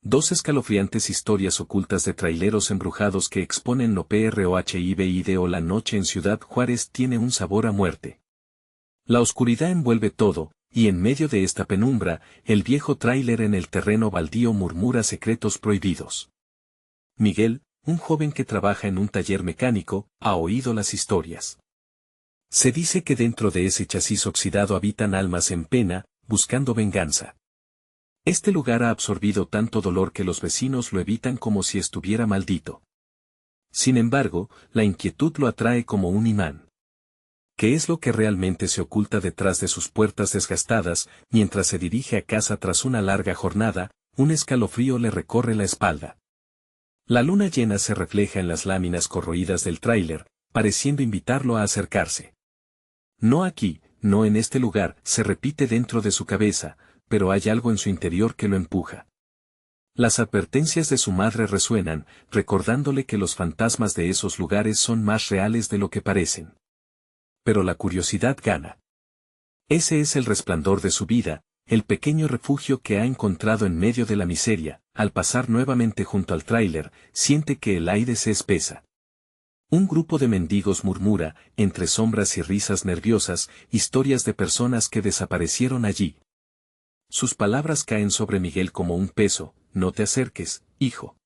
Dos escalofriantes historias ocultas de traileros embrujados que exponen lo PROHIVID o La noche en Ciudad Juárez tiene un sabor a muerte. La oscuridad envuelve todo, y en medio de esta penumbra, el viejo tráiler en el terreno baldío murmura secretos prohibidos. Miguel, un joven que trabaja en un taller mecánico, ha oído las historias. Se dice que dentro de ese chasis oxidado habitan almas en pena, buscando venganza. Este lugar ha absorbido tanto dolor que los vecinos lo evitan como si estuviera maldito. Sin embargo, la inquietud lo atrae como un imán. ¿Qué es lo que realmente se oculta detrás de sus puertas desgastadas? Mientras se dirige a casa tras una larga jornada, un escalofrío le recorre la espalda. La luna llena se refleja en las láminas corroídas del tráiler, pareciendo invitarlo a acercarse. No aquí, no en este lugar, se repite dentro de su cabeza, pero hay algo en su interior que lo empuja. Las advertencias de su madre resuenan, recordándole que los fantasmas de esos lugares son más reales de lo que parecen. Pero la curiosidad gana. Ese es el resplandor de su vida, el pequeño refugio que ha encontrado en medio de la miseria. Al pasar nuevamente junto al tráiler, siente que el aire se espesa. Un grupo de mendigos murmura, entre sombras y risas nerviosas, historias de personas que desaparecieron allí. Sus palabras caen sobre Miguel como un peso: no te acerques, hijo.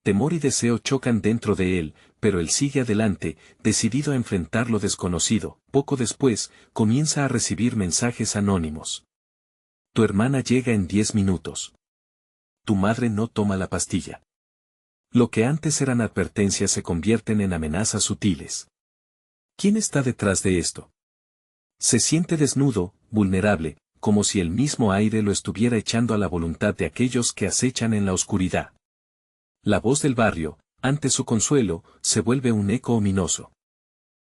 Temor y deseo chocan dentro de él, pero él sigue adelante, decidido a enfrentar lo desconocido. Poco después, comienza a recibir mensajes anónimos. Tu hermana llega en 10 minutos. Tu madre no toma la pastilla. Lo que antes eran advertencias se convierten en amenazas sutiles. ¿Quién está detrás de esto? Se siente desnudo, vulnerable, como si el mismo aire lo estuviera echando a la voluntad de aquellos que acechan en la oscuridad. La voz del barrio, ante su consuelo, se vuelve un eco ominoso.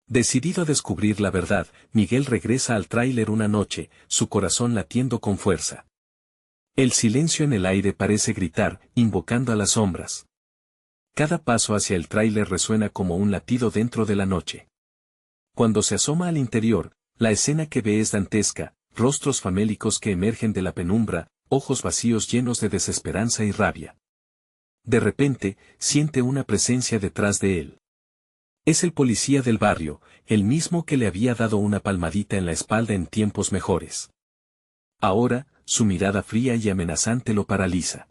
Decidido a descubrir la verdad, Miguel regresa al tráiler una noche, su corazón latiendo con fuerza. El silencio en el aire parece gritar, invocando a las sombras. Cada paso hacia el tráiler resuena como un latido dentro de la noche. Cuando se asoma al interior, la escena que ve es dantesca: rostros famélicos que emergen de la penumbra, ojos vacíos llenos de desesperanza y rabia. De repente, siente una presencia detrás de él. Es el policía del barrio, el mismo que le había dado una palmadita en la espalda en tiempos mejores. Ahora, su mirada fría y amenazante lo paraliza.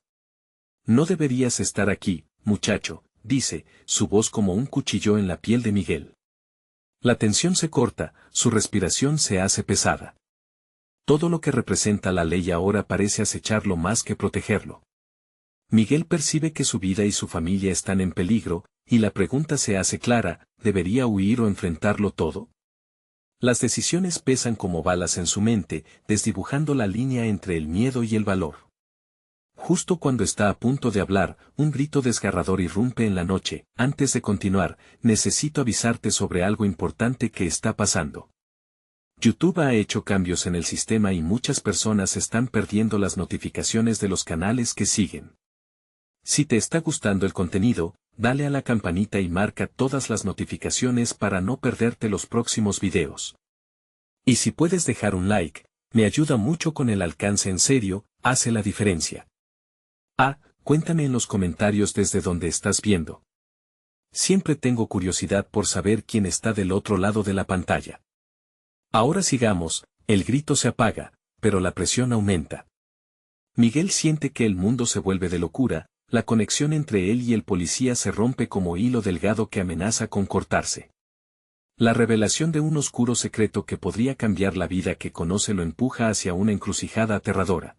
No deberías estar aquí, muchacho, dice, su voz como un cuchillo en la piel de Miguel. La tensión se corta, su respiración se hace pesada. Todo lo que representa la ley ahora parece acecharlo más que protegerlo. Miguel percibe que su vida y su familia están en peligro, y la pregunta se hace clara: ¿debería huir o enfrentarlo todo? Las decisiones pesan como balas en su mente, desdibujando la línea entre el miedo y el valor. Justo cuando está a punto de hablar, un grito desgarrador irrumpe en la noche. Antes de continuar, necesito avisarte sobre algo importante que está pasando. YouTube ha hecho cambios en el sistema y muchas personas están perdiendo las notificaciones de los canales que siguen. Si te está gustando el contenido, dale a la campanita y marca todas las notificaciones para no perderte los próximos videos. Y si puedes dejar un like, me ayuda mucho con el alcance. En serio, hace la diferencia. Cuéntame en los comentarios desde donde estás viendo. Siempre tengo curiosidad por saber quién está del otro lado de la pantalla. Ahora sigamos. El grito se apaga, pero la presión aumenta. Miguel siente que el mundo se vuelve de locura. La conexión entre él y el policía se rompe como hilo delgado que amenaza con cortarse. La revelación de un oscuro secreto que podría cambiar la vida que conoce lo empuja hacia una encrucijada aterradora.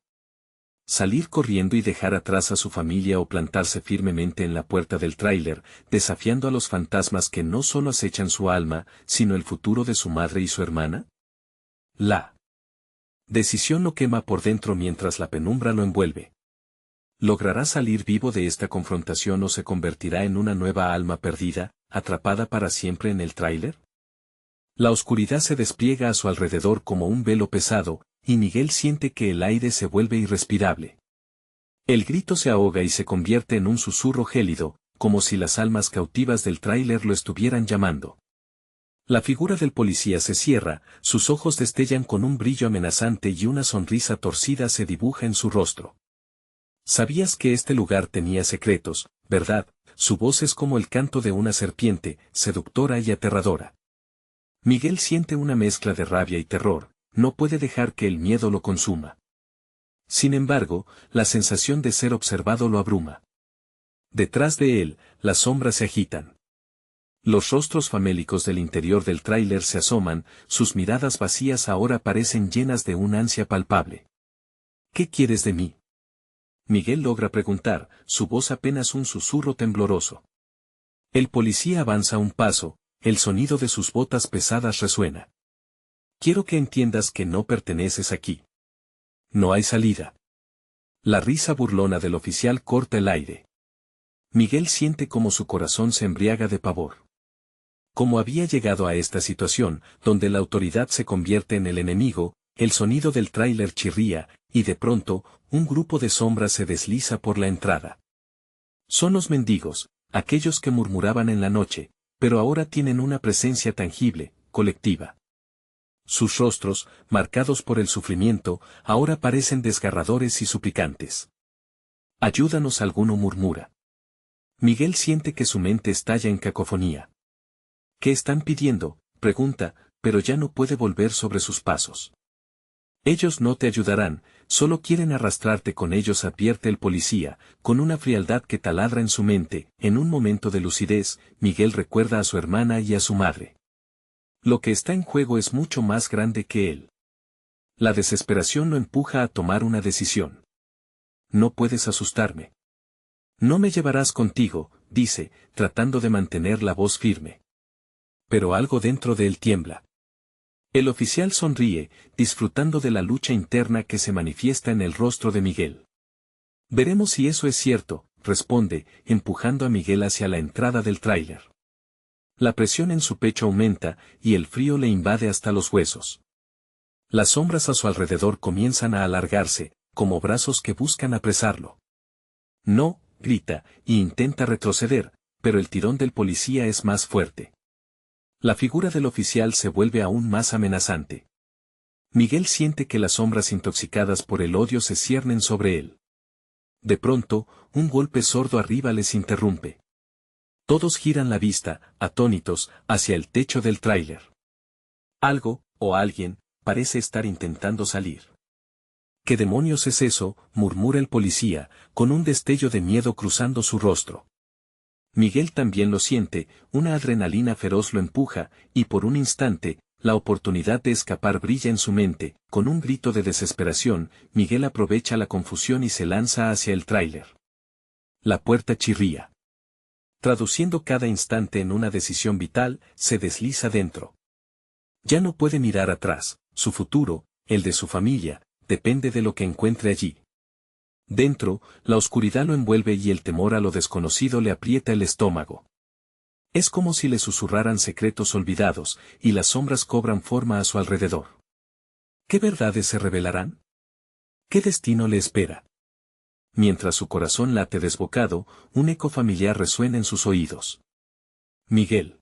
Salir corriendo y dejar atrás a su familia o plantarse firmemente en la puerta del tráiler, desafiando a los fantasmas que no solo acechan su alma, sino el futuro de su madre y su hermana. La decisión lo quema por dentro mientras la penumbra lo envuelve. ¿Logrará salir vivo de esta confrontación o se convertirá en una nueva alma perdida, atrapada para siempre en el tráiler? La oscuridad se despliega a su alrededor como un velo pesado, y Miguel siente que el aire se vuelve irrespirable. El grito se ahoga y se convierte en un susurro gélido, como si las almas cautivas del tráiler lo estuvieran llamando. La figura del policía se cierra, sus ojos destellan con un brillo amenazante y una sonrisa torcida se dibuja en su rostro. Sabías que este lugar tenía secretos, ¿verdad? Su voz es como el canto de una serpiente, seductora y aterradora. Miguel siente una mezcla de rabia y terror, no puede dejar que el miedo lo consuma. Sin embargo, la sensación de ser observado lo abruma. Detrás de él, las sombras se agitan. Los rostros famélicos del interior del tráiler se asoman, sus miradas vacías ahora parecen llenas de una ansia palpable. ¿Qué quieres de mí? Miguel logra preguntar, su voz apenas un susurro tembloroso. El policía avanza un paso, el sonido de sus botas pesadas resuena. Quiero que entiendas que no perteneces aquí. No hay salida. La risa burlona del oficial corta el aire. Miguel siente como su corazón se embriaga de pavor. Como había llegado a esta situación, donde la autoridad se convierte en el enemigo, el sonido del tráiler chirría, y de pronto, un grupo de sombras se desliza por la entrada. Son los mendigos, aquellos que murmuraban en la noche, pero ahora tienen una presencia tangible, colectiva. Sus rostros, marcados por el sufrimiento, ahora parecen desgarradores y suplicantes. Ayúdanos, alguno murmura. Miguel siente que su mente estalla en cacofonía. ¿Qué están pidiendo?, pregunta, pero ya no puede volver sobre sus pasos. Ellos no te ayudarán, solo quieren arrastrarte con ellos, advierte el policía, con una frialdad que taladra en su mente. En un momento de lucidez, Miguel recuerda a su hermana y a su madre. Lo que está en juego es mucho más grande que él. La desesperación lo empuja a tomar una decisión. No puedes asustarme. No me llevarás contigo, dice, tratando de mantener la voz firme. Pero algo dentro de él tiembla. El oficial sonríe, disfrutando de la lucha interna que se manifiesta en el rostro de Miguel. Veremos si eso es cierto, responde, empujando a Miguel hacia la entrada del tráiler. La presión en su pecho aumenta, y el frío le invade hasta los huesos. Las sombras a su alrededor comienzan a alargarse, como brazos que buscan apresarlo. No, grita, y intenta retroceder, pero el tirón del policía es más fuerte. La figura del oficial se vuelve aún más amenazante. Miguel siente que las sombras intoxicadas por el odio se ciernen sobre él. De pronto, un golpe sordo arriba les interrumpe. Todos giran la vista, atónitos, hacia el techo del tráiler. Algo, o alguien, parece estar intentando salir. ¿Qué demonios es eso?, murmura el policía, con un destello de miedo cruzando su rostro. Miguel también lo siente, una adrenalina feroz lo empuja, y por un instante, la oportunidad de escapar brilla en su mente. Con un grito de desesperación, Miguel aprovecha la confusión y se lanza hacia el tráiler. La puerta chirría. Traduciendo cada instante en una decisión vital, se desliza dentro. Ya no puede mirar atrás, su futuro, el de su familia, depende de lo que encuentre allí. Dentro, la oscuridad lo envuelve y el temor a lo desconocido le aprieta el estómago. Es como si le susurraran secretos olvidados, y las sombras cobran forma a su alrededor. ¿Qué verdades se revelarán? ¿Qué destino le espera? Mientras su corazón late desbocado, un eco familiar resuena en sus oídos. Miguel.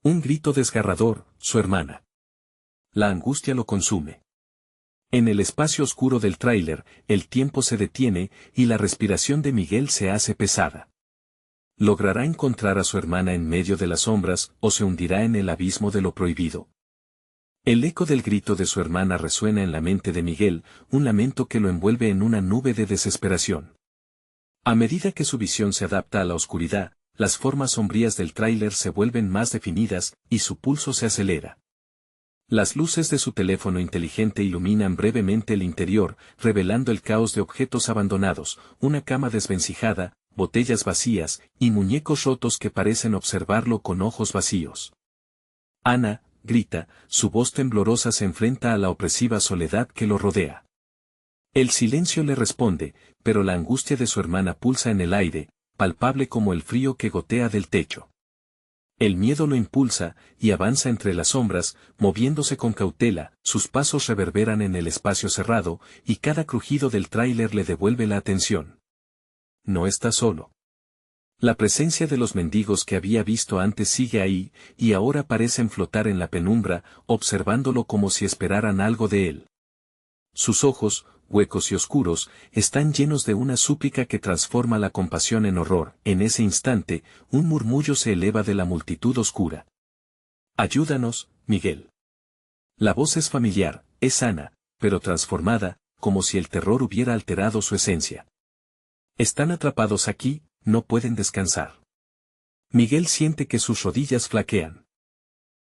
Un grito desgarrador, su hermana. La angustia lo consume. En el espacio oscuro del tráiler, el tiempo se detiene, y la respiración de Miguel se hace pesada. ¿Logrará encontrar a su hermana en medio de las sombras, o se hundirá en el abismo de lo prohibido? El eco del grito de su hermana resuena en la mente de Miguel, un lamento que lo envuelve en una nube de desesperación. A medida que su visión se adapta a la oscuridad, las formas sombrías del tráiler se vuelven más definidas, y su pulso se acelera. Las luces de su teléfono inteligente iluminan brevemente el interior, revelando el caos de objetos abandonados, una cama desvencijada, botellas vacías, y muñecos rotos que parecen observarlo con ojos vacíos. Ana, grita, su voz temblorosa se enfrenta a la opresiva soledad que lo rodea. El silencio le responde, pero la angustia de su hermana pulsa en el aire, palpable como el frío que gotea del techo. El miedo lo impulsa, y avanza entre las sombras, moviéndose con cautela, sus pasos reverberan en el espacio cerrado, y cada crujido del tráiler le devuelve la atención. No está solo. La presencia de los mendigos que había visto antes sigue ahí, y ahora parecen flotar en la penumbra, observándolo como si esperaran algo de él. Sus ojos, huecos y oscuros, están llenos de una súplica que transforma la compasión en horror. En ese instante, un murmullo se eleva de la multitud oscura. Ayúdanos, Miguel. La voz es familiar, es sana, pero transformada, como si el terror hubiera alterado su esencia. Están atrapados aquí, no pueden descansar. Miguel siente que sus rodillas flaquean.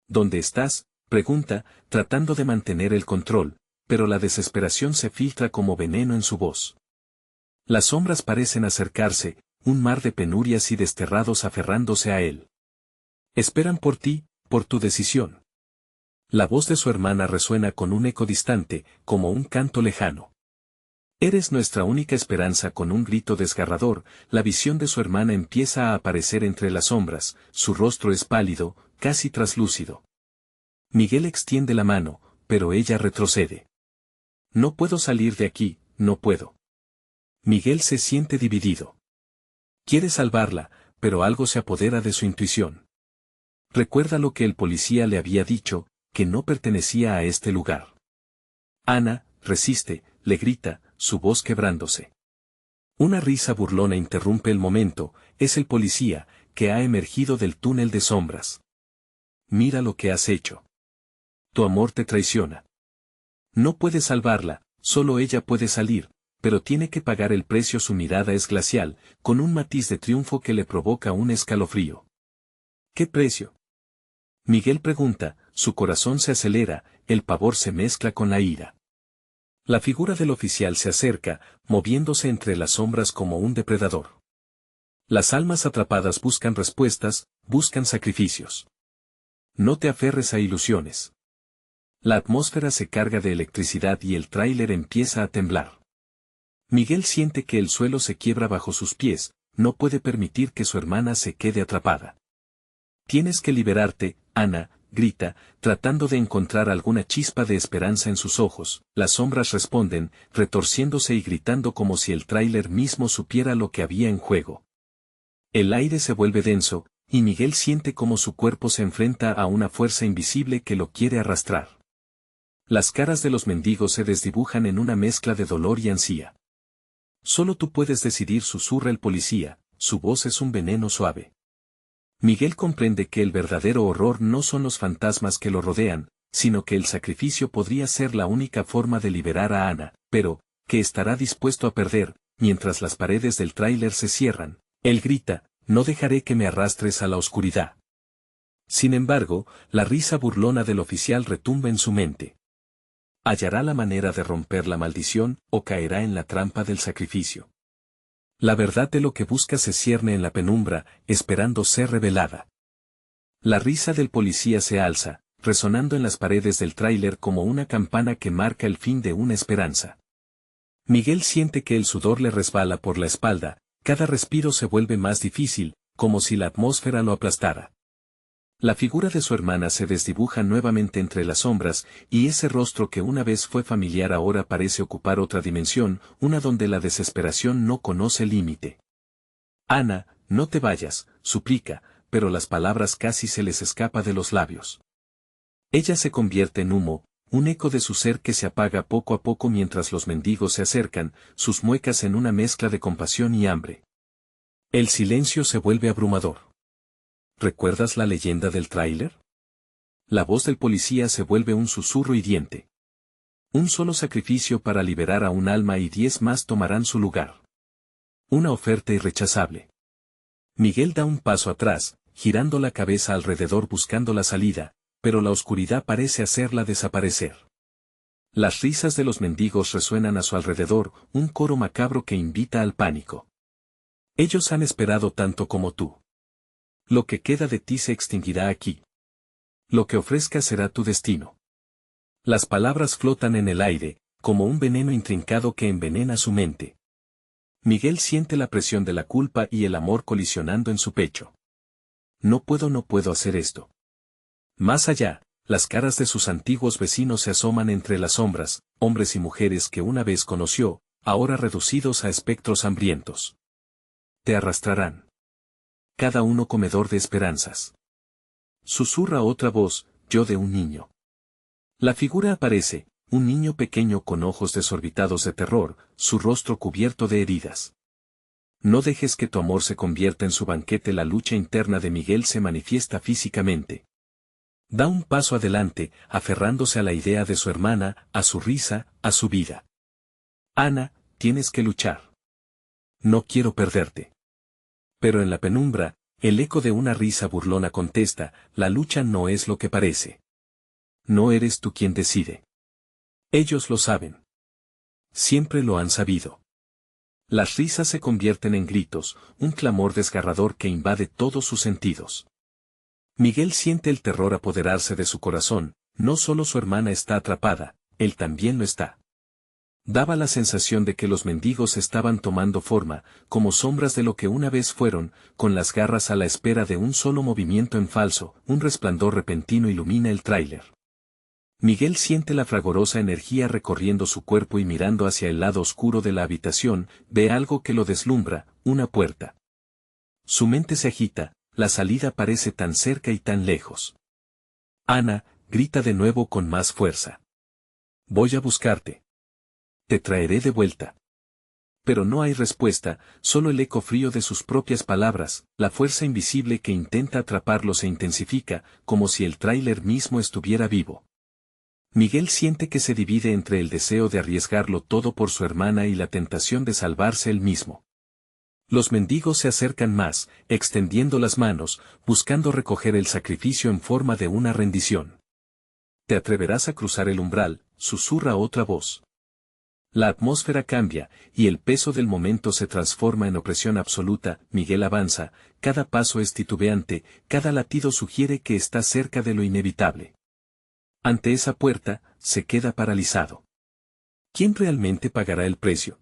¿Dónde estás?, pregunta, tratando de mantener el control, pero la desesperación se filtra como veneno en su voz. Las sombras parecen acercarse, un mar de penurias y desterrados aferrándose a él. Esperan por ti, por tu decisión. La voz de su hermana resuena con un eco distante, como un canto lejano. Eres nuestra única esperanza. Con un grito desgarrador, la visión de su hermana empieza a aparecer entre las sombras, su rostro es pálido, casi traslúcido. Miguel extiende la mano, pero ella retrocede. No puedo salir de aquí, no puedo. Miguel se siente dividido. Quiere salvarla, pero algo se apodera de su intuición. Recuerda lo que el policía le había dicho, que no pertenecía a este lugar. Ana, resiste, le grita, su voz quebrándose. Una risa burlona interrumpe el momento, es el policía, que ha emergido del túnel de sombras. Mira lo que has hecho. Tu amor te traiciona. No puedes salvarla, solo ella puede salir, pero tiene que pagar el precio. Su mirada es glacial, con un matiz de triunfo que le provoca un escalofrío. ¿Qué precio?, Miguel pregunta, su corazón se acelera, el pavor se mezcla con la ira. La figura del oficial se acerca, moviéndose entre las sombras como un depredador. Las almas atrapadas buscan respuestas, buscan sacrificios. No te aferres a ilusiones. La atmósfera se carga de electricidad y el tráiler empieza a temblar. Miguel siente que el suelo se quiebra bajo sus pies, no puede permitir que su hermana se quede atrapada. Tienes que liberarte, Ana, grita, tratando de encontrar alguna chispa de esperanza en sus ojos. Las sombras responden, retorciéndose y gritando como si el tráiler mismo supiera lo que había en juego. El aire se vuelve denso, y Miguel siente como su cuerpo se enfrenta a una fuerza invisible que lo quiere arrastrar. Las caras de los mendigos se desdibujan en una mezcla de dolor y ansia. Solo tú puedes decidir, susurra el policía, su voz es un veneno suave. Miguel comprende que el verdadero horror no son los fantasmas que lo rodean, sino que el sacrificio podría ser la única forma de liberar a Ana, pero, que estará dispuesto a perder. Mientras las paredes del tráiler se cierran, él grita, no dejaré que me arrastres a la oscuridad. Sin embargo, la risa burlona del oficial retumba en su mente. Hallará la manera de romper la maldición, o caerá en la trampa del sacrificio. La verdad de lo que busca se cierne en la penumbra, esperando ser revelada. La risa del policía se alza, resonando en las paredes del tráiler como una campana que marca el fin de una esperanza. Miguel siente que el sudor le resbala por la espalda, cada respiro se vuelve más difícil, como si la atmósfera lo aplastara. La figura de su hermana se desdibuja nuevamente entre las sombras, y ese rostro que una vez fue familiar ahora parece ocupar otra dimensión, una donde la desesperación no conoce límite. Ana, no te vayas, suplica, pero las palabras casi se les escapa de los labios. Ella se convierte en humo, un eco de su ser que se apaga poco a poco mientras los mendigos se acercan, sus muecas en una mezcla de compasión y hambre. El silencio se vuelve abrumador. ¿Recuerdas la leyenda del tráiler? La voz del policía se vuelve un susurro hiriente. Un solo sacrificio para liberar a un alma y 10 más tomarán su lugar. Una oferta irrechazable. Miguel da un paso atrás, girando la cabeza alrededor buscando la salida, pero la oscuridad parece hacerla desaparecer. Las risas de los mendigos resuenan a su alrededor, un coro macabro que invita al pánico. Ellos han esperado tanto como tú. Lo que queda de ti se extinguirá aquí. Lo que ofrezcas será tu destino. Las palabras flotan en el aire, como un veneno intrincado que envenena su mente. Miguel siente la presión de la culpa y el amor colisionando en su pecho. No puedo hacer esto. Más allá, las caras de sus antiguos vecinos se asoman entre las sombras, hombres y mujeres que una vez conoció, ahora reducidos a espectros hambrientos. Te arrastrarán. Cada uno comedor de esperanzas. Susurra otra voz, yo de un niño. La figura aparece, un niño pequeño con ojos desorbitados de terror, su rostro cubierto de heridas. No dejes que tu amor se convierta en su banquete. La lucha interna de Miguel se manifiesta físicamente. Da un paso adelante, aferrándose a la idea de su hermana, a su risa, a su vida. Ana, tienes que luchar. No quiero perderte. Pero en la penumbra, el eco de una risa burlona contesta, la lucha no es lo que parece. No eres tú quien decide. Ellos lo saben. Siempre lo han sabido. Las risas se convierten en gritos, un clamor desgarrador que invade todos sus sentidos. Miguel siente el terror apoderarse de su corazón, no solo su hermana está atrapada, él también lo está. Daba la sensación de que los mendigos estaban tomando forma, como sombras de lo que una vez fueron, con las garras a la espera de un solo movimiento en falso. Un resplandor repentino ilumina el tráiler. Miguel siente la fragorosa energía recorriendo su cuerpo y mirando hacia el lado oscuro de la habitación, ve algo que lo deslumbra, una puerta. Su mente se agita, la salida parece tan cerca y tan lejos. Ana, grita de nuevo con más fuerza. Voy a buscarte. Te traeré de vuelta. Pero no hay respuesta, solo el eco frío de sus propias palabras, la fuerza invisible que intenta atraparlo se intensifica, como si el tráiler mismo estuviera vivo. Miguel siente que se divide entre el deseo de arriesgarlo todo por su hermana y la tentación de salvarse él mismo. Los mendigos se acercan más, extendiendo las manos, buscando recoger el sacrificio en forma de una rendición. ¿Te atreverás a cruzar el umbral?, susurra otra voz. La atmósfera cambia, y el peso del momento se transforma en opresión absoluta. Miguel avanza, cada paso es titubeante, cada latido sugiere que está cerca de lo inevitable. Ante esa puerta, se queda paralizado. ¿Quién realmente pagará el precio?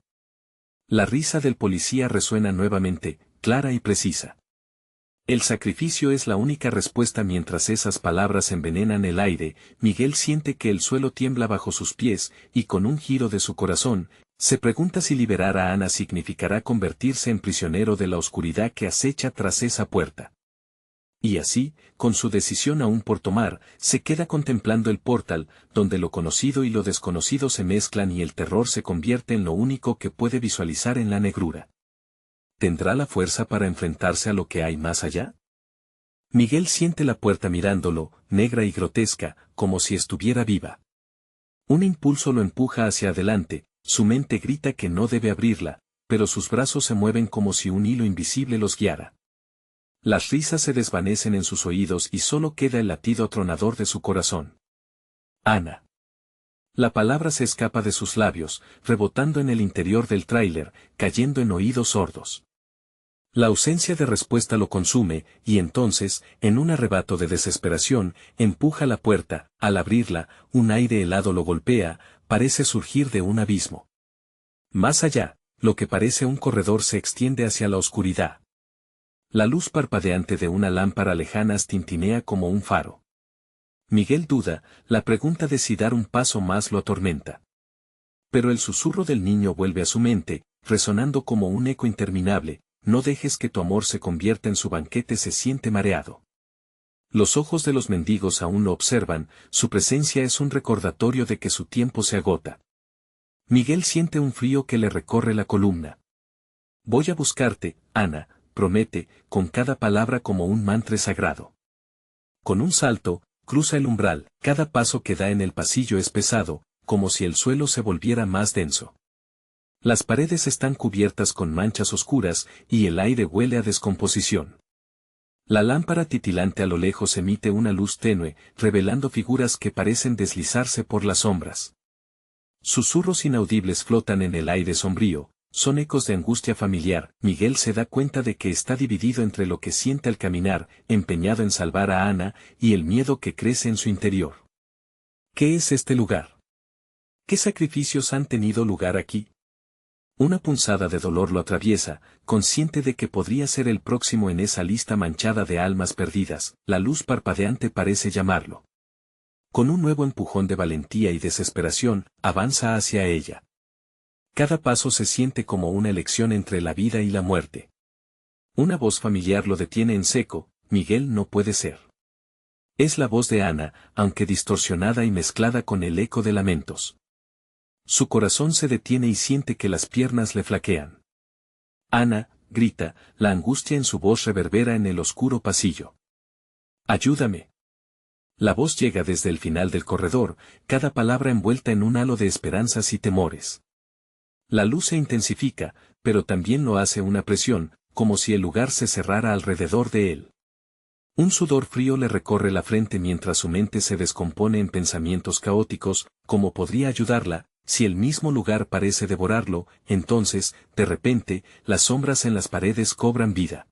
La risa del policía resuena nuevamente, clara y precisa. El sacrificio es la única respuesta. Mientras esas palabras envenenan el aire, Miguel siente que el suelo tiembla bajo sus pies, y con un giro de su corazón, se pregunta si liberar a Ana significará convertirse en prisionero de la oscuridad que acecha tras esa puerta. Y así, con su decisión aún por tomar, se queda contemplando el portal, donde lo conocido y lo desconocido se mezclan y el terror se convierte en lo único que puede visualizar en la negrura. ¿Tendrá la fuerza para enfrentarse a lo que hay más allá? Miguel siente la puerta mirándolo, negra y grotesca, como si estuviera viva. Un impulso lo empuja hacia adelante, su mente grita que no debe abrirla, pero sus brazos se mueven como si un hilo invisible los guiara. Las risas se desvanecen en sus oídos y solo queda el latido atronador de su corazón. Ana. La palabra se escapa de sus labios, rebotando en el interior del tráiler, cayendo en oídos sordos. La ausencia de respuesta lo consume, y entonces, en un arrebato de desesperación, empuja la puerta. Al abrirla, un aire helado lo golpea, parece surgir de un abismo. Más allá, lo que parece un corredor se extiende hacia la oscuridad. La luz parpadeante de una lámpara lejana tintinea como un faro. Miguel duda, la pregunta de si dar un paso más lo atormenta. Pero el susurro del niño vuelve a su mente, resonando como un eco interminable. No dejes que tu amor se convierta en su banquete. Se siente mareado. Los ojos de los mendigos aún lo observan, su presencia es un recordatorio de que su tiempo se agota. Miguel siente un frío que le recorre la columna. Voy a buscarte, Ana, promete, con cada palabra como un mantra sagrado. Con un salto, cruza el umbral, cada paso que da en el pasillo es pesado, como si el suelo se volviera más denso. Las paredes están cubiertas con manchas oscuras, y el aire huele a descomposición. La lámpara titilante a lo lejos emite una luz tenue, revelando figuras que parecen deslizarse por las sombras. Susurros inaudibles flotan en el aire sombrío, son ecos de angustia familiar. Miguel se da cuenta de que está dividido entre lo que siente al caminar, empeñado en salvar a Ana, y el miedo que crece en su interior. ¿Qué es este lugar? ¿Qué sacrificios han tenido lugar aquí? Una punzada de dolor lo atraviesa, consciente de que podría ser el próximo en esa lista manchada de almas perdidas. La luz parpadeante parece llamarlo. Con un nuevo empujón de valentía y desesperación, avanza hacia ella. Cada paso se siente como una elección entre la vida y la muerte. Una voz familiar lo detiene en seco. Miguel, no puede ser. Es la voz de Ana, aunque distorsionada y mezclada con el eco de lamentos. Su corazón se detiene y siente que las piernas le flaquean. Ana, grita, la angustia en su voz reverbera en el oscuro pasillo. ¡Ayúdame! La voz llega desde el final del corredor, cada palabra envuelta en un halo de esperanzas y temores. La luz se intensifica, pero también lo hace una presión, como si el lugar se cerrara alrededor de él. Un sudor frío le recorre la frente mientras su mente se descompone en pensamientos caóticos. ¿Cómo podría ayudarla, si el mismo lugar parece devorarlo? Entonces, de repente, las sombras en las paredes cobran vida.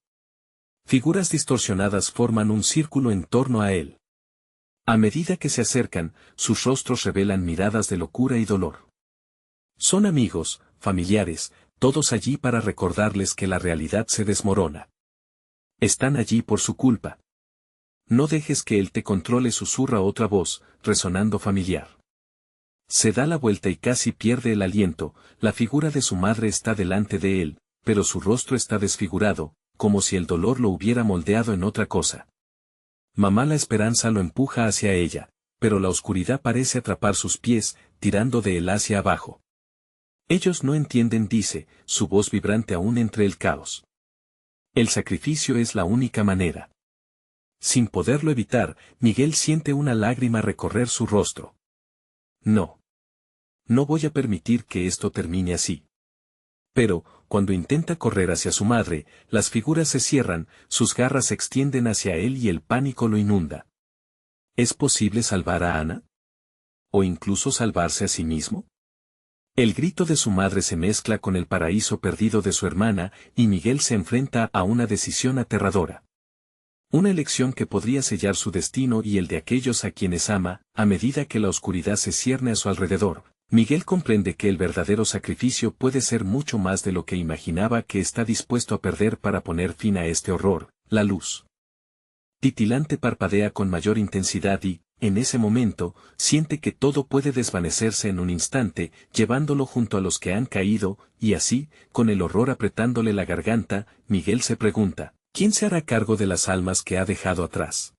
Figuras distorsionadas forman un círculo en torno a él. A medida que se acercan, sus rostros revelan miradas de locura y dolor. Son amigos, familiares, todos allí para recordarles que la realidad se desmorona. Están allí por su culpa. No dejes que él te controle, susurra otra voz, resonando familiar. Se da la vuelta y casi pierde el aliento. La figura de su madre está delante de él, pero su rostro está desfigurado, como si el dolor lo hubiera moldeado en otra cosa. Mamá, la esperanza lo empuja hacia ella, pero la oscuridad parece atrapar sus pies, tirando de él hacia abajo. Ellos no entienden, dice, su voz vibrante aún entre el caos. El sacrificio es la única manera. Sin poderlo evitar, Miguel siente una lágrima recorrer su rostro. No. No voy a permitir que esto termine así. Pero, cuando intenta correr hacia su madre, las figuras se cierran, sus garras se extienden hacia él y el pánico lo inunda. ¿Es posible salvar a Ana? ¿O incluso salvarse a sí mismo? El grito de su madre se mezcla con el paraíso perdido de su hermana, y Miguel se enfrenta a una decisión aterradora. Una elección que podría sellar su destino y el de aquellos a quienes ama. A medida que la oscuridad se cierne a su alrededor, Miguel comprende que el verdadero sacrificio puede ser mucho más de lo que imaginaba, que está dispuesto a perder para poner fin a este horror. La luz titilante parpadea con mayor intensidad y, en ese momento, siente que todo puede desvanecerse en un instante, llevándolo junto a los que han caído, y así, con el horror apretándole la garganta, Miguel se pregunta: ¿quién se hará cargo de las almas que ha dejado atrás?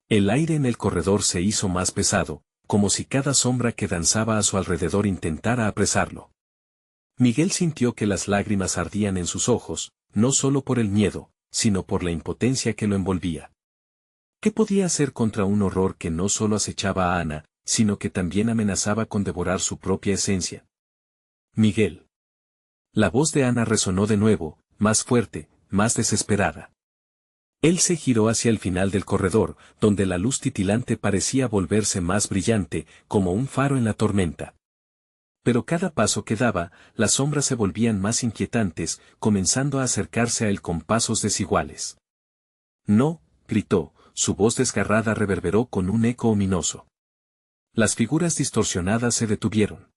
El aire en el corredor se hizo más pesado, como si cada sombra que danzaba a su alrededor intentara apresarlo. Miguel sintió que las lágrimas ardían en sus ojos, no solo por el miedo, sino por la impotencia que lo envolvía. ¿Qué podía hacer contra un horror que no solo acechaba a Ana, sino que también amenazaba con devorar su propia esencia? Miguel. La voz de Ana resonó de nuevo, más fuerte, más desesperada. Él se giró hacia el final del corredor, donde la luz titilante parecía volverse más brillante, como un faro en la tormenta. Pero cada paso que daba, las sombras se volvían más inquietantes, comenzando a acercarse a él con pasos desiguales. No, gritó, su voz desgarrada reverberó con un eco ominoso. Las figuras distorsionadas se detuvieron.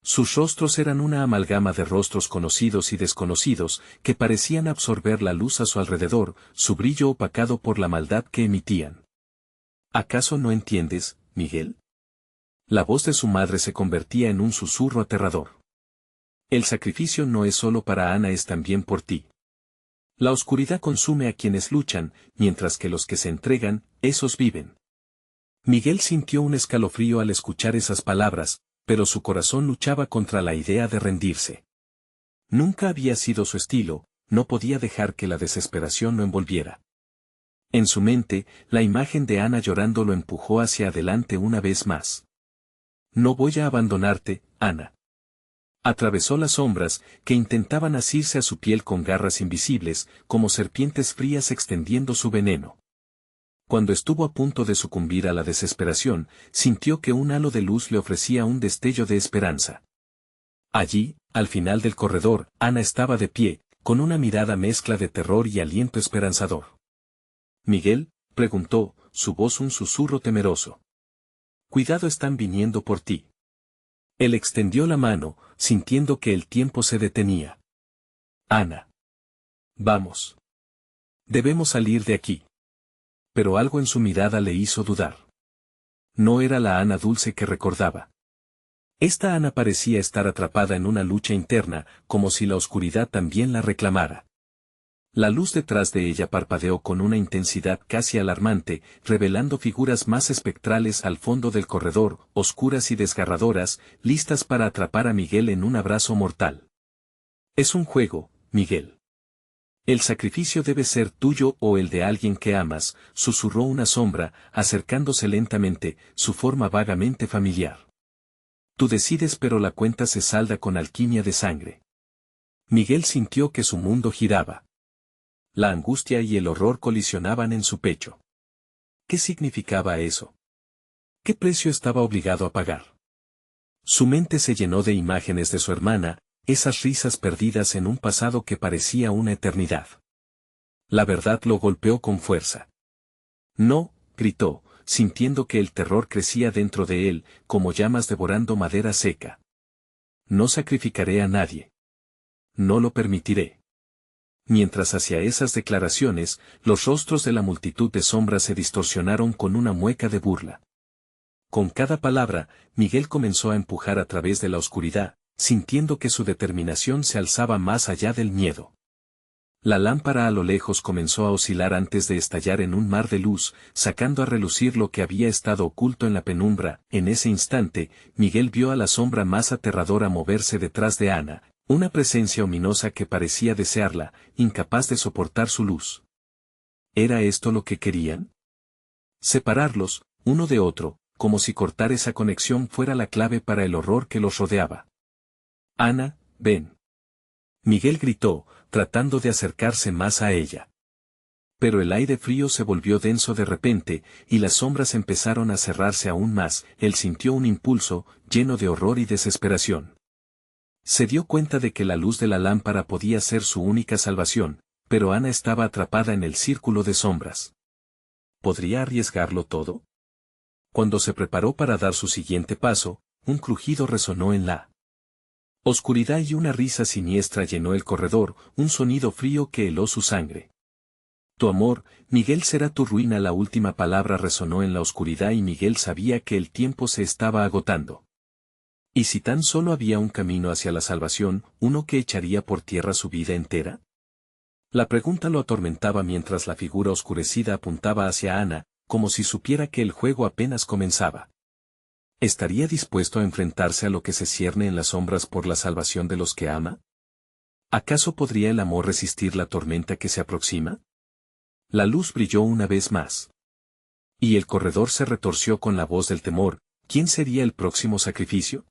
Sus rostros eran una amalgama de rostros conocidos y desconocidos, que parecían absorber la luz a su alrededor, su brillo opacado por la maldad que emitían. ¿Acaso no entiendes, Miguel? La voz de su madre se convertía en un susurro aterrador. El sacrificio no es solo para Ana, es también por ti. La oscuridad consume a quienes luchan, mientras que los que se entregan, esos viven. Miguel sintió un escalofrío al escuchar esas palabras, pero su corazón luchaba contra la idea de rendirse. Nunca había sido su estilo, no podía dejar que la desesperación lo envolviera. En su mente, la imagen de Ana llorando lo empujó hacia adelante una vez más. No voy a abandonarte, Ana. Atravesó las sombras, que intentaban asirse a su piel con garras invisibles, como serpientes frías extendiendo su veneno. Cuando estuvo a punto de sucumbir a la desesperación, sintió que un halo de luz le ofrecía un destello de esperanza. Allí, al final del corredor, Ana estaba de pie, con una mirada mezcla de terror y aliento esperanzador. «Miguel», preguntó, su voz un susurro temeroso. «Cuidado, están viniendo por ti». Él extendió la mano, sintiendo que el tiempo se detenía. «Ana. Vamos. Debemos salir de aquí». Pero algo en su mirada le hizo dudar. No era la Ana dulce que recordaba. Esta Ana parecía estar atrapada en una lucha interna, como si la oscuridad también la reclamara. La luz detrás de ella parpadeó con una intensidad casi alarmante, revelando figuras más espectrales al fondo del corredor, oscuras y desgarradoras, listas para atrapar a Miguel en un abrazo mortal. Es un juego, Miguel. El sacrificio debe ser tuyo o el de alguien que amas, susurró una sombra, acercándose lentamente, su forma vagamente familiar. Tú decides, pero la cuenta se salda con alquimia de sangre. Miguel sintió que su mundo giraba. La angustia y el horror colisionaban en su pecho. ¿Qué significaba eso? ¿Qué precio estaba obligado a pagar? Su mente se llenó de imágenes de su hermana, esas risas perdidas en un pasado que parecía una eternidad. La verdad lo golpeó con fuerza. No, gritó, sintiendo que el terror crecía dentro de él, como llamas devorando madera seca. No sacrificaré a nadie. No lo permitiré. Mientras hacía esas declaraciones, los rostros de la multitud de sombras se distorsionaron con una mueca de burla. Con cada palabra, Miguel comenzó a empujar a través de la oscuridad, sintiendo que su determinación se alzaba más allá del miedo. La lámpara a lo lejos comenzó a oscilar antes de estallar en un mar de luz, sacando a relucir lo que había estado oculto en la penumbra. En ese instante, Miguel vio a la sombra más aterradora moverse detrás de Ana, una presencia ominosa que parecía desearla, incapaz de soportar su luz. ¿Era esto lo que querían? Separarlos, uno de otro, como si cortar esa conexión fuera la clave para el horror que los rodeaba. Ana, ven. Miguel gritó, tratando de acercarse más a ella. Pero el aire frío se volvió denso de repente, y las sombras empezaron a cerrarse aún más. Él sintió un impulso, lleno de horror y desesperación. Se dio cuenta de que la luz de la lámpara podía ser su única salvación, pero Ana estaba atrapada en el círculo de sombras. ¿Podría arriesgarlo todo? Cuando se preparó para dar su siguiente paso, un crujido resonó en la oscuridad y una risa siniestra llenó el corredor, un sonido frío que heló su sangre. Tu amor, Miguel, será tu ruina. La última palabra resonó en la oscuridad y Miguel sabía que el tiempo se estaba agotando. ¿Y si tan solo había un camino hacia la salvación, uno que echaría por tierra su vida entera? La pregunta lo atormentaba mientras la figura oscurecida apuntaba hacia Ana, como si supiera que el juego apenas comenzaba. ¿Estaría dispuesto a enfrentarse a lo que se cierne en las sombras por la salvación de los que ama? ¿Acaso podría el amor resistir la tormenta que se aproxima? La luz brilló una vez más. Y el corredor se retorció con la voz del temor. ¿Quién sería el próximo sacrificio?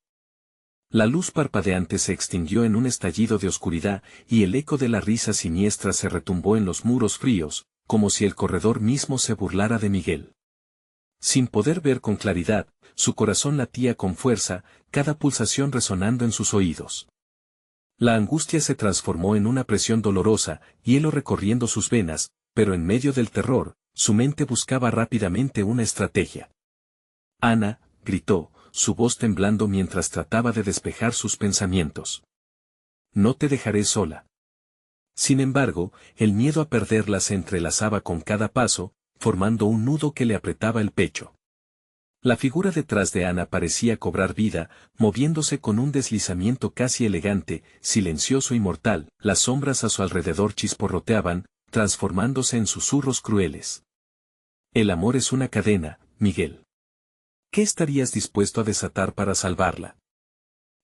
La luz parpadeante se extinguió en un estallido de oscuridad, y el eco de la risa siniestra se retumbó en los muros fríos, como si el corredor mismo se burlara de Miguel. Sin poder ver con claridad, su corazón latía con fuerza, cada pulsación resonando en sus oídos. La angustia se transformó en una presión dolorosa, hielo recorriendo sus venas, pero en medio del terror, su mente buscaba rápidamente una estrategia. Ana, gritó, su voz temblando mientras trataba de despejar sus pensamientos. No te dejaré sola. Sin embargo, el miedo a perderla se entrelazaba con cada paso, formando un nudo que le apretaba el pecho. La figura detrás de Ana parecía cobrar vida, moviéndose con un deslizamiento casi elegante, silencioso y mortal. Las sombras a su alrededor chisporroteaban, transformándose en susurros crueles. El amor es una cadena, Miguel. ¿Qué estarías dispuesto a desatar para salvarla?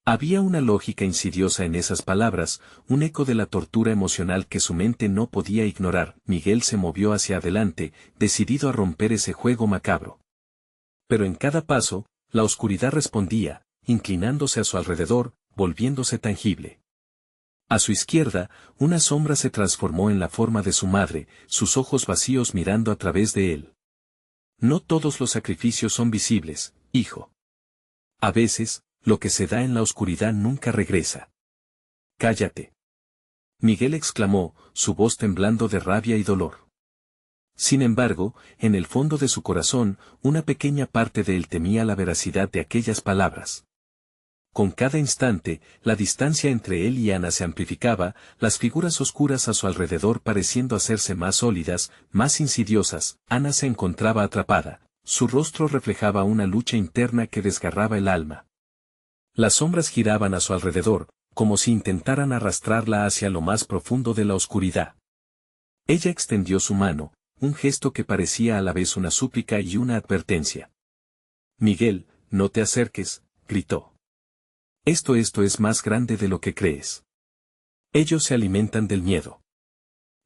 Había una lógica insidiosa en esas palabras, un eco de la tortura emocional que su mente no podía ignorar. Miguel se movió hacia adelante, decidido a romper ese juego macabro. Pero en cada paso, la oscuridad respondía, inclinándose a su alrededor, volviéndose tangible. A su izquierda, una sombra se transformó en la forma de su madre, sus ojos vacíos mirando a través de él. No todos los sacrificios son visibles, hijo. A veces, lo que se da en la oscuridad nunca regresa. Cállate. Miguel exclamó, su voz temblando de rabia y dolor. Sin embargo, en el fondo de su corazón, una pequeña parte de él temía la veracidad de aquellas palabras. Con cada instante, la distancia entre él y Ana se amplificaba, las figuras oscuras a su alrededor pareciendo hacerse más sólidas, más insidiosas. Ana se encontraba atrapada, su rostro reflejaba una lucha interna que desgarraba el alma. Las sombras giraban a su alrededor, como si intentaran arrastrarla hacia lo más profundo de la oscuridad. Ella extendió su mano, un gesto que parecía a la vez una súplica y una advertencia. Miguel, no te acerques, gritó. Esto es más grande de lo que crees. Ellos se alimentan del miedo.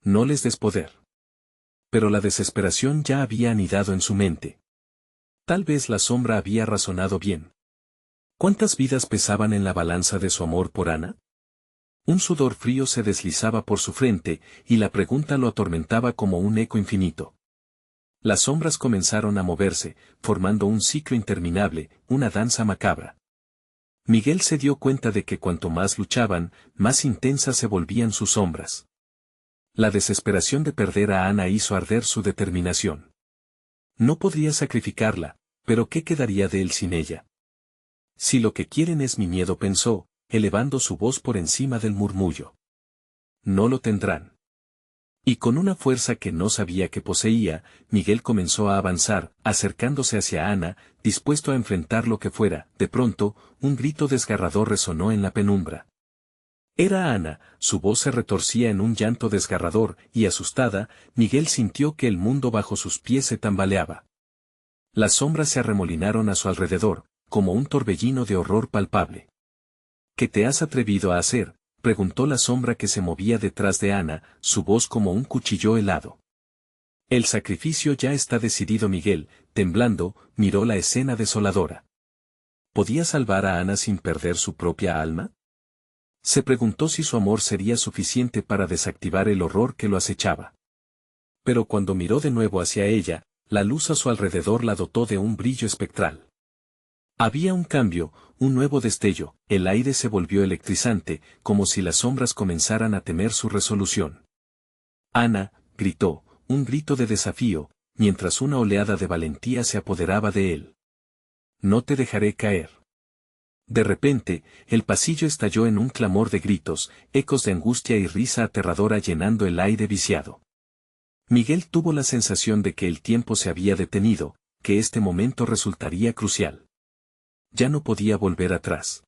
No les des poder. Pero la desesperación ya había anidado en su mente. Tal vez la sombra había razonado bien. ¿Cuántas vidas pesaban en la balanza de su amor por Ana? Un sudor frío se deslizaba por su frente, y la pregunta lo atormentaba como un eco infinito. Las sombras comenzaron a moverse, formando un ciclo interminable, una danza macabra. Miguel se dio cuenta de que cuanto más luchaban, más intensas se volvían sus sombras. La desesperación de perder a Ana hizo arder su determinación. No podría sacrificarla, pero ¿qué quedaría de él sin ella? Si lo que quieren es mi miedo, pensó, elevando su voz por encima del murmullo. No lo tendrán. Y con una fuerza que no sabía que poseía, Miguel comenzó a avanzar, acercándose hacia Ana, dispuesto a enfrentar lo que fuera. De pronto, un grito desgarrador resonó en la penumbra. Era Ana, su voz se retorcía en un llanto desgarrador, y asustada, Miguel sintió que el mundo bajo sus pies se tambaleaba. Las sombras se arremolinaron a su alrededor, como un torbellino de horror palpable. ¿Qué te has atrevido a hacer?, preguntó la sombra que se movía detrás de Ana, su voz como un cuchillo helado. El sacrificio ya está decidido. Miguel, temblando, miró la escena desoladora. ¿Podía salvar a Ana sin perder su propia alma? Se preguntó si su amor sería suficiente para desactivar el horror que lo acechaba. Pero cuando miró de nuevo hacia ella, la luz a su alrededor la dotó de un brillo espectral. Había un cambio, un nuevo destello, el aire se volvió electrizante, como si las sombras comenzaran a temer su resolución. Ana, gritó, un grito de desafío, mientras una oleada de valentía se apoderaba de él. No te dejaré caer. De repente, el pasillo estalló en un clamor de gritos, ecos de angustia y risa aterradora llenando el aire viciado. Miguel tuvo la sensación de que el tiempo se había detenido, que este momento resultaría crucial. Ya no podía volver atrás.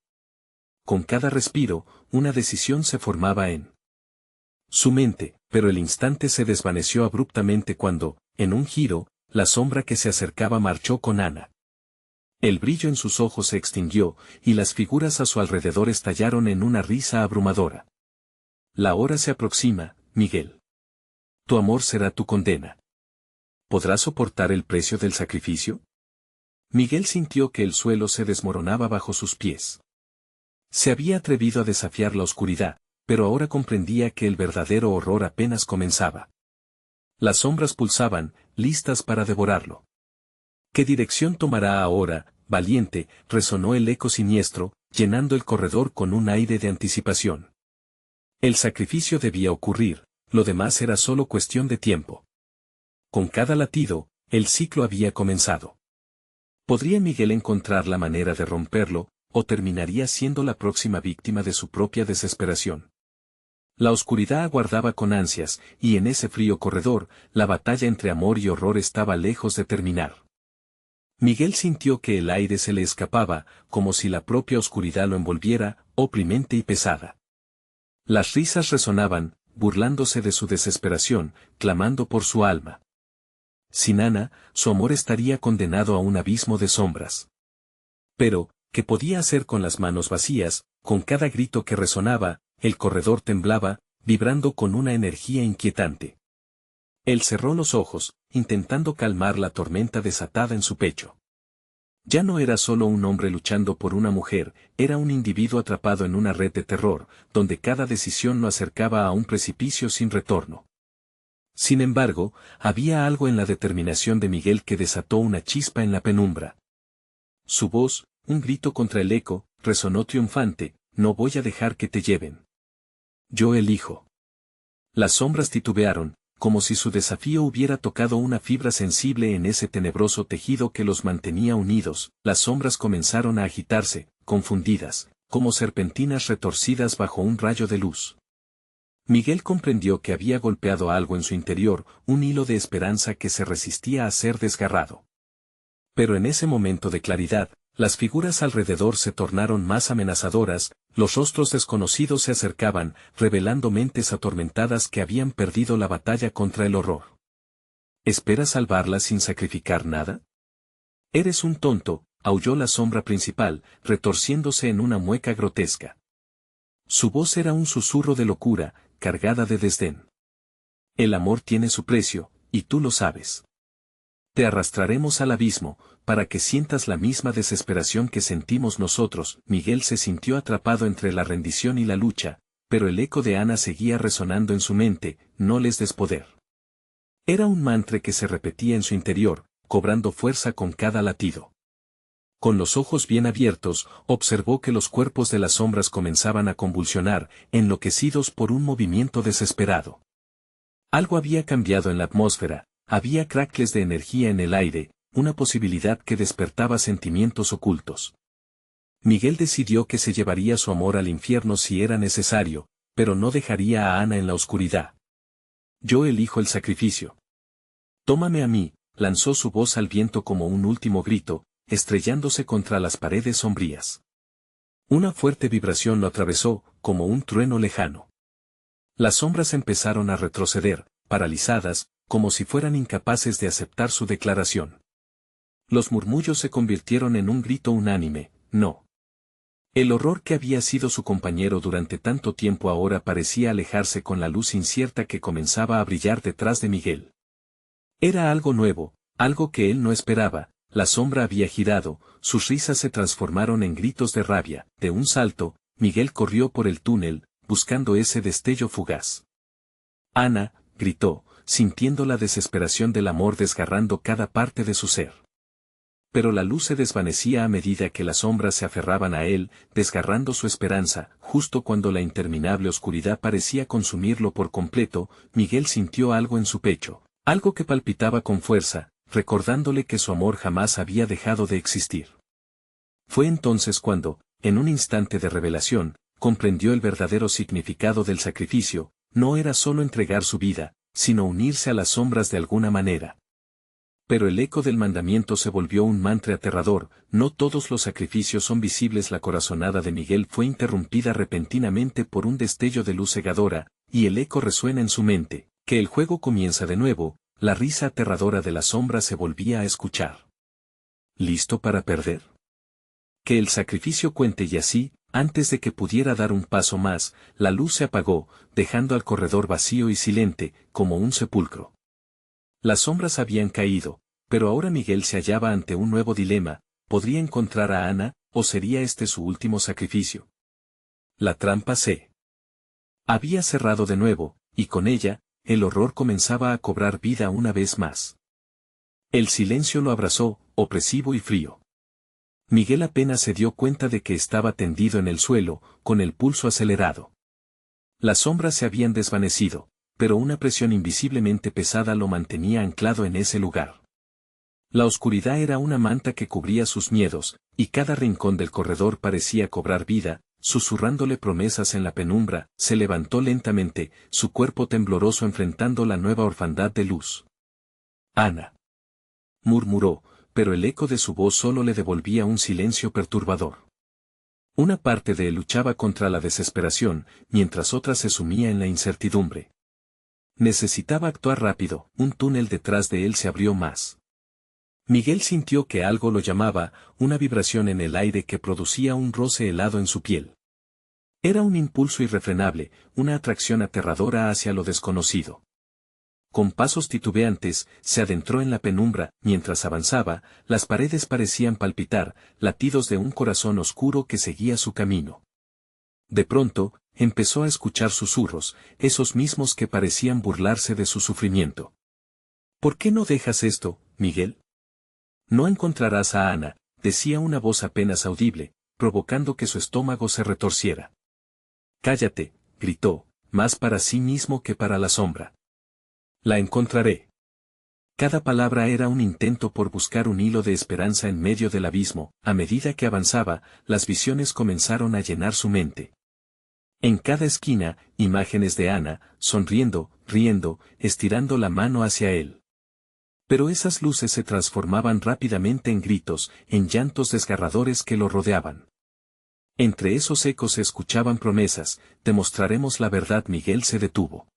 Con cada respiro, una decisión se formaba en su mente, pero el instante se desvaneció abruptamente cuando, en un giro, la sombra que se acercaba marchó con Ana. El brillo en sus ojos se extinguió, y las figuras a su alrededor estallaron en una risa abrumadora. La hora se aproxima, Miguel. Tu amor será tu condena. ¿Podrás soportar el precio del sacrificio? Miguel sintió que el suelo se desmoronaba bajo sus pies. Se había atrevido a desafiar la oscuridad, pero ahora comprendía que el verdadero horror apenas comenzaba. Las sombras pulsaban, listas para devorarlo. ¿Qué dirección tomará ahora, valiente?, resonó el eco siniestro, llenando el corredor con un aire de anticipación. El sacrificio debía ocurrir, lo demás era solo cuestión de tiempo. Con cada latido, el ciclo había comenzado. ¿Podría Miguel encontrar la manera de romperlo, o terminaría siendo la próxima víctima de su propia desesperación? La oscuridad aguardaba con ansias, y en ese frío corredor, la batalla entre amor y horror estaba lejos de terminar. Miguel sintió que el aire se le escapaba, como si la propia oscuridad lo envolviera, oprimente y pesada. Las risas resonaban, burlándose de su desesperación, clamando por su alma. Sin Ana, su amor estaría condenado a un abismo de sombras. Pero, ¿qué podía hacer con las manos vacías? Con cada grito que resonaba, el corredor temblaba, vibrando con una energía inquietante. Él cerró los ojos, intentando calmar la tormenta desatada en su pecho. Ya no era solo un hombre luchando por una mujer, era un individuo atrapado en una red de terror, donde cada decisión lo acercaba a un precipicio sin retorno. Sin embargo, había algo en la determinación de Miguel que desató una chispa en la penumbra. Su voz, un grito contra el eco, resonó triunfante: no voy a dejar que te lleven. Yo elijo. Las sombras titubearon, como si su desafío hubiera tocado una fibra sensible en ese tenebroso tejido que los mantenía unidos. Las sombras comenzaron a agitarse, confundidas, como serpentinas retorcidas bajo un rayo de luz. Miguel comprendió que había golpeado algo en su interior, un hilo de esperanza que se resistía a ser desgarrado. Pero en ese momento de claridad, las figuras alrededor se tornaron más amenazadoras, Los rostros desconocidos se acercaban, revelando mentes atormentadas que habían perdido la batalla contra el horror. ¿Esperas salvarla sin sacrificar nada? Eres un tonto, aulló la sombra principal, retorciéndose en una mueca grotesca. Su voz era un susurro de locura, cargada de desdén. El amor tiene su precio, y tú lo sabes. Te arrastraremos al abismo, para que sientas la misma desesperación que sentimos nosotros. Miguel se sintió atrapado entre la rendición y la lucha, pero el eco de Ana seguía resonando en su mente: no les des poder. Era un mantra que se repetía en su interior, cobrando fuerza con cada latido. Con los ojos bien abiertos, observó que los cuerpos de las sombras comenzaban a convulsionar, enloquecidos por un movimiento desesperado. Algo había cambiado en la atmósfera, había crackles de energía en el aire, una posibilidad que despertaba sentimientos ocultos. Miguel decidió que se llevaría su amor al infierno si era necesario, pero no dejaría a Ana en la oscuridad. Yo elijo el sacrificio. Tómame a mí, lanzó su voz al viento como un último grito, estrellándose contra las paredes sombrías. Una fuerte vibración lo atravesó, como un trueno lejano. Las sombras empezaron a retroceder, paralizadas, como si fueran incapaces de aceptar su declaración. Los murmullos se convirtieron en un grito unánime: no. El horror que había sido su compañero durante tanto tiempo ahora parecía alejarse con la luz incierta que comenzaba a brillar detrás de Miguel. Era algo nuevo, algo que él no esperaba. La sombra había girado, sus risas se transformaron en gritos de rabia. De un salto, Miguel corrió por el túnel, buscando ese destello fugaz. Ana, gritó, sintiendo la desesperación del amor desgarrando cada parte de su ser. Pero la luz se desvanecía a medida que las sombras se aferraban a él, desgarrando su esperanza. Justo cuando la interminable oscuridad parecía consumirlo por completo, Miguel sintió algo en su pecho, algo que palpitaba con fuerza, recordándole que su amor jamás había dejado de existir. Fue entonces cuando, en un instante de revelación, comprendió el verdadero significado del sacrificio: no era solo entregar su vida, sino unirse a las sombras de alguna manera. Pero el eco del mandamiento se volvió un mantra aterrador: no todos los sacrificios son visibles. La corazonada de Miguel fue interrumpida repentinamente por un destello de luz cegadora, y el eco resuena en su mente, que el juego comienza de nuevo. La risa aterradora de la sombra se volvía a escuchar. ¿Listo para perder? Que el sacrificio cuente. Y así, antes de que pudiera dar un paso más, la luz se apagó, dejando al corredor vacío y silente, como un sepulcro. Las sombras habían caído, pero ahora Miguel se hallaba ante un nuevo dilema: ¿podría encontrar a Ana, o sería este su último sacrificio? La trampa se había cerrado de nuevo, y con ella, el horror comenzaba a cobrar vida una vez más. El silencio lo abrazó, opresivo y frío. Miguel apenas se dio cuenta de que estaba tendido en el suelo, con el pulso acelerado. Las sombras se habían desvanecido, pero una presión invisiblemente pesada lo mantenía anclado en ese lugar. La oscuridad era una manta que cubría sus miedos, y cada rincón del corredor parecía cobrar vida, susurrándole promesas en la penumbra. Se levantó lentamente, su cuerpo tembloroso enfrentando la nueva orfandad de luz. Ana, murmuró, pero el eco de su voz solo le devolvía un silencio perturbador. Una parte de él luchaba contra la desesperación, mientras otra se sumía en la incertidumbre. Necesitaba actuar rápido. Un túnel detrás de él se abrió más. Miguel sintió que algo lo llamaba, una vibración en el aire que producía un roce helado en su piel. Era un impulso irrefrenable, una atracción aterradora hacia lo desconocido. Con pasos titubeantes, se adentró en la penumbra. Mientras avanzaba, las paredes parecían palpitar, latidos de un corazón oscuro que seguía su camino. De pronto, empezó a escuchar susurros, esos mismos que parecían burlarse de su sufrimiento. ¿Por qué no dejas esto, Miguel? No encontrarás a Ana, decía una voz apenas audible, provocando que su estómago se retorciera. Cállate, gritó, más para sí mismo que para la sombra. La encontraré. Cada palabra era un intento por buscar un hilo de esperanza en medio del abismo. A medida que avanzaba, las visiones comenzaron a llenar su mente. En cada esquina, imágenes de Ana, sonriendo, riendo, estirando la mano hacia él. Pero esas luces se transformaban rápidamente en gritos, en llantos desgarradores que lo rodeaban. Entre esos ecos se escuchaban promesas, te mostraremos la verdad. Miguel se detuvo.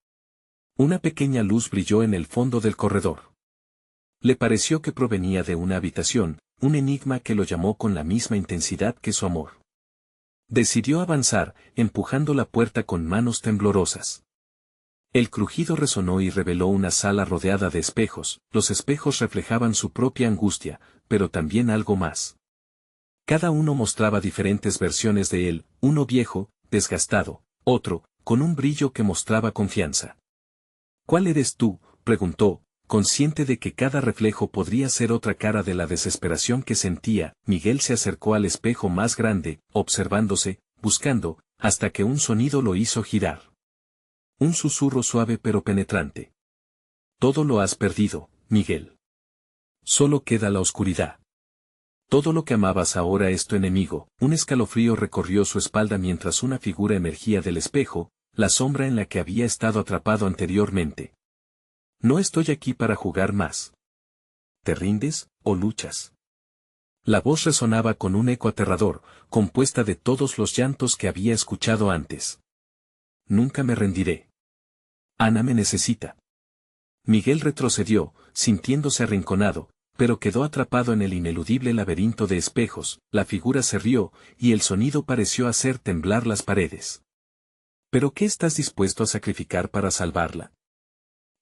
Una pequeña luz brilló en el fondo del corredor. Le pareció que provenía de una habitación, un enigma que lo llamó con la misma intensidad que su amor. Decidió avanzar, empujando la puerta con manos temblorosas. El crujido resonó y reveló una sala rodeada de espejos. Los espejos reflejaban su propia angustia, pero también algo más. Cada uno mostraba diferentes versiones de él, uno viejo, desgastado, otro, con un brillo que mostraba confianza. ¿Cuál eres tú?, preguntó, consciente de que cada reflejo podría ser otra cara de la desesperación que sentía. Miguel se acercó al espejo más grande, observándose, buscando, hasta que un sonido lo hizo girar. Un susurro suave pero penetrante. Todo lo has perdido, Miguel. Solo queda la oscuridad. Todo lo que amabas ahora es tu enemigo. Un escalofrío recorrió su espalda mientras una figura emergía del espejo, la sombra en la que había estado atrapado anteriormente. No estoy aquí para jugar más. ¿Te rindes, o luchas? La voz resonaba con un eco aterrador, compuesta de todos los llantos que había escuchado antes. Nunca me rendiré. Ana me necesita. Miguel retrocedió, sintiéndose arrinconado, pero quedó atrapado en el ineludible laberinto de espejos. La figura se rió, y el sonido pareció hacer temblar las paredes. ¿Pero qué estás dispuesto a sacrificar para salvarla?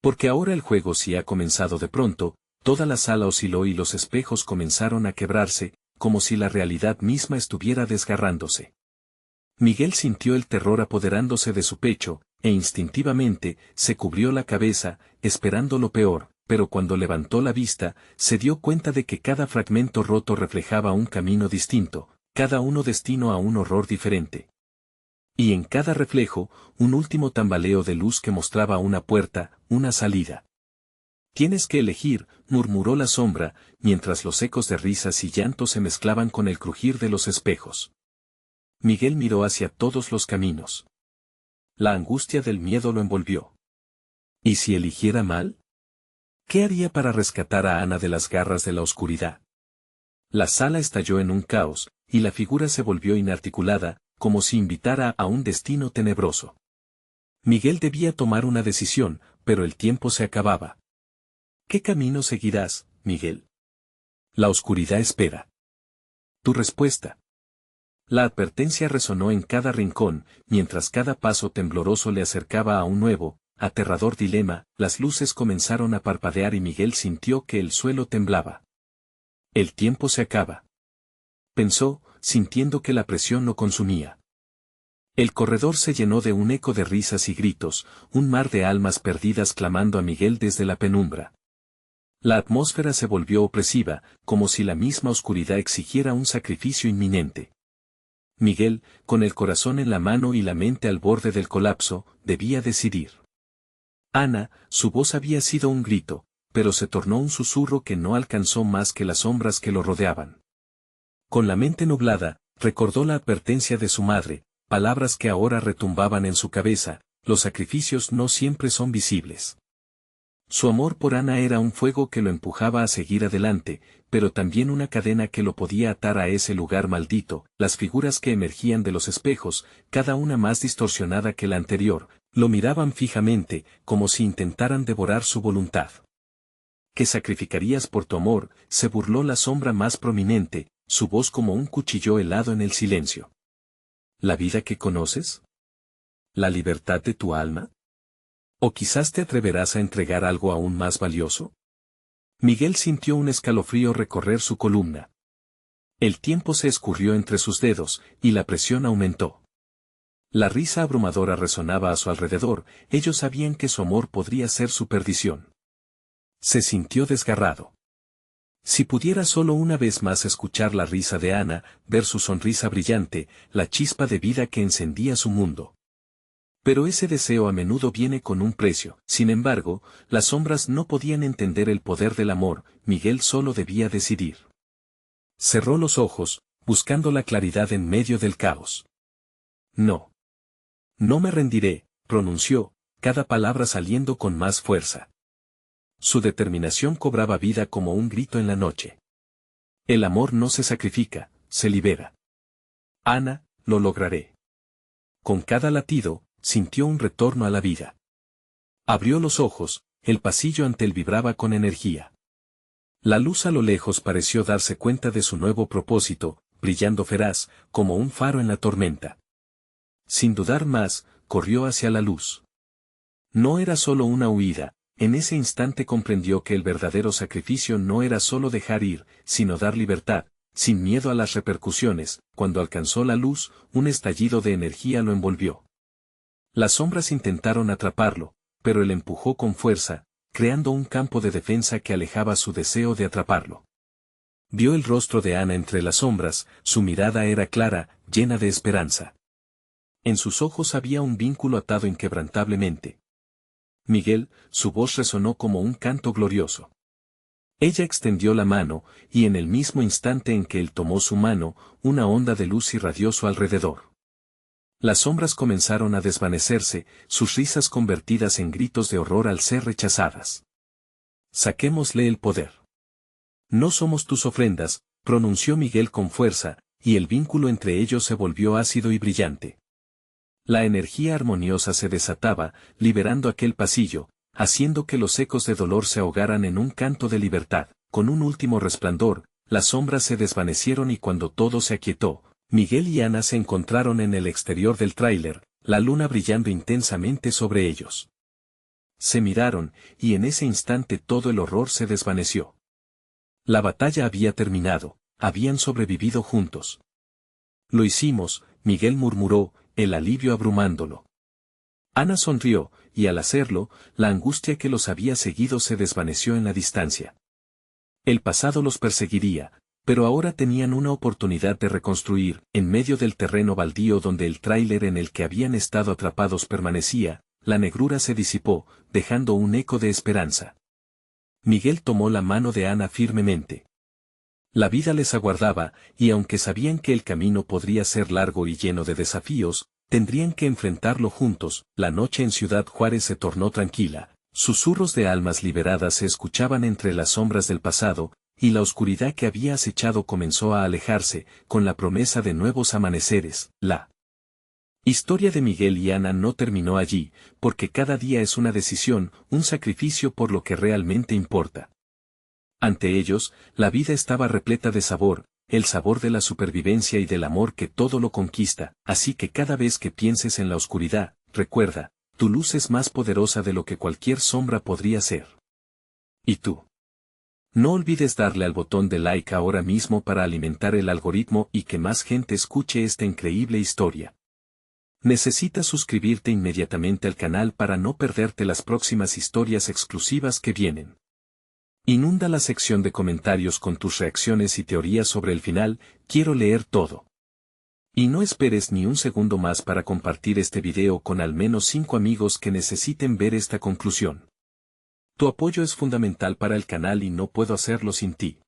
Porque ahora el juego sí ha comenzado. De pronto, toda la sala osciló y los espejos comenzaron a quebrarse, como si la realidad misma estuviera desgarrándose. Miguel sintió el terror apoderándose de su pecho, e instintivamente, se cubrió la cabeza, esperando lo peor, pero cuando levantó la vista, se dio cuenta de que cada fragmento roto reflejaba un camino distinto, cada uno destino a un horror diferente. Y en cada reflejo, un último tambaleo de luz que mostraba una puerta, una salida. Tienes que elegir, murmuró la sombra, mientras los ecos de risas y llantos se mezclaban con el crujir de los espejos. Miguel miró hacia todos los caminos. La angustia del miedo lo envolvió. ¿Y si eligiera mal? ¿Qué haría para rescatar a Ana de las garras de la oscuridad? La sala estalló en un caos, y la figura se volvió inarticulada, como si invitara a un destino tenebroso. Miguel debía tomar una decisión, pero el tiempo se acababa. ¿Qué camino seguirás, Miguel? La oscuridad espera. Tu respuesta. La advertencia resonó en cada rincón, mientras cada paso tembloroso le acercaba a un nuevo, aterrador dilema. Las luces comenzaron a parpadear y Miguel sintió que el suelo temblaba. El tiempo se acaba. Pensó, sintiendo que la presión lo consumía. El corredor se llenó de un eco de risas y gritos, un mar de almas perdidas clamando a Miguel desde la penumbra. La atmósfera se volvió opresiva, como si la misma oscuridad exigiera un sacrificio inminente. Miguel, con el corazón en la mano y la mente al borde del colapso, debía decidir. Ana, su voz había sido un grito, pero se tornó un susurro que no alcanzó más que las sombras que lo rodeaban. Con la mente nublada, recordó la advertencia de su madre, palabras que ahora retumbaban en su cabeza: los sacrificios no siempre son visibles. Su amor por Ana era un fuego que lo empujaba a seguir adelante, pero también una cadena que lo podía atar a ese lugar maldito. Las figuras que emergían de los espejos, cada una más distorsionada que la anterior, lo miraban fijamente, como si intentaran devorar su voluntad. ¿Qué sacrificarías por tu amor?, se burló la sombra más prominente, su voz como un cuchillo helado en el silencio. ¿La vida que conoces? ¿La libertad de tu alma? ¿O quizás te atreverás a entregar algo aún más valioso? Miguel sintió un escalofrío recorrer su columna. El tiempo se escurrió entre sus dedos, y la presión aumentó. La risa abrumadora resonaba a su alrededor. Ellos sabían que su amor podría ser su perdición. Se sintió desgarrado. Si pudiera solo una vez más escuchar la risa de Ana, ver su sonrisa brillante, la chispa de vida que encendía su mundo. Pero ese deseo a menudo viene con un precio. Sin embargo, las sombras no podían entender el poder del amor. Miguel solo debía decidir. Cerró los ojos, buscando la claridad en medio del caos. No. No me rendiré, pronunció, cada palabra saliendo con más fuerza. Su determinación cobraba vida como un grito en la noche. El amor no se sacrifica, se libera. Ana, lo lograré. Con cada latido, sintió un retorno a la vida. Abrió los ojos, el pasillo ante él vibraba con energía. La luz a lo lejos pareció darse cuenta de su nuevo propósito, brillando feraz, como un faro en la tormenta. Sin dudar más, corrió hacia la luz. No era solo una huida, en ese instante comprendió que el verdadero sacrificio no era solo dejar ir, sino dar libertad, sin miedo a las repercusiones. Cuando alcanzó la luz, un estallido de energía lo envolvió. Las sombras intentaron atraparlo, pero él empujó con fuerza, creando un campo de defensa que alejaba su deseo de atraparlo. Vio el rostro de Ana entre las sombras, su mirada era clara, llena de esperanza. En sus ojos había un vínculo atado inquebrantablemente. Miguel, su voz resonó como un canto glorioso. Ella extendió la mano, y en el mismo instante en que él tomó su mano, una onda de luz irradió su alrededor. Las sombras comenzaron a desvanecerse, sus risas convertidas en gritos de horror al ser rechazadas. Saquémosle el poder. No somos tus ofrendas, pronunció Miguel con fuerza, y el vínculo entre ellos se volvió ácido y brillante. La energía armoniosa se desataba, liberando aquel pasillo, haciendo que los ecos de dolor se ahogaran en un canto de libertad. Con un último resplandor, las sombras se desvanecieron y cuando todo se aquietó, Miguel y Ana se encontraron en el exterior del tráiler, la luna brillando intensamente sobre ellos. Se miraron, y en ese instante todo el horror se desvaneció. La batalla había terminado, habían sobrevivido juntos. Lo hicimos, Miguel murmuró, el alivio abrumándolo. Ana sonrió, y al hacerlo, la angustia que los había seguido se desvaneció en la distancia. El pasado los perseguiría, pero ahora tenían una oportunidad de reconstruir. En medio del terreno baldío donde el tráiler en el que habían estado atrapados permanecía, la negrura se disipó, dejando un eco de esperanza. Miguel tomó la mano de Ana firmemente. La vida les aguardaba, y aunque sabían que el camino podría ser largo y lleno de desafíos, tendrían que enfrentarlo juntos. La noche en Ciudad Juárez se tornó tranquila, susurros de almas liberadas se escuchaban entre las sombras del pasado, y la oscuridad que había acechado comenzó a alejarse, con la promesa de nuevos amaneceres. La historia de Miguel y Ana no terminó allí, porque cada día es una decisión, un sacrificio por lo que realmente importa. Ante ellos, la vida estaba repleta de sabor, el sabor de la supervivencia y del amor que todo lo conquista, así que cada vez que pienses en la oscuridad, recuerda, tu luz es más poderosa de lo que cualquier sombra podría ser. ¿Y tú? No olvides darle al botón de like ahora mismo para alimentar el algoritmo y que más gente escuche esta increíble historia. Necesitas suscribirte inmediatamente al canal para no perderte las próximas historias exclusivas que vienen. Inunda la sección de comentarios con tus reacciones y teorías sobre el final, quiero leer todo. Y no esperes ni un segundo más para compartir este video con al menos 5 amigos que necesiten ver esta conclusión. Tu apoyo es fundamental para el canal y no puedo hacerlo sin ti.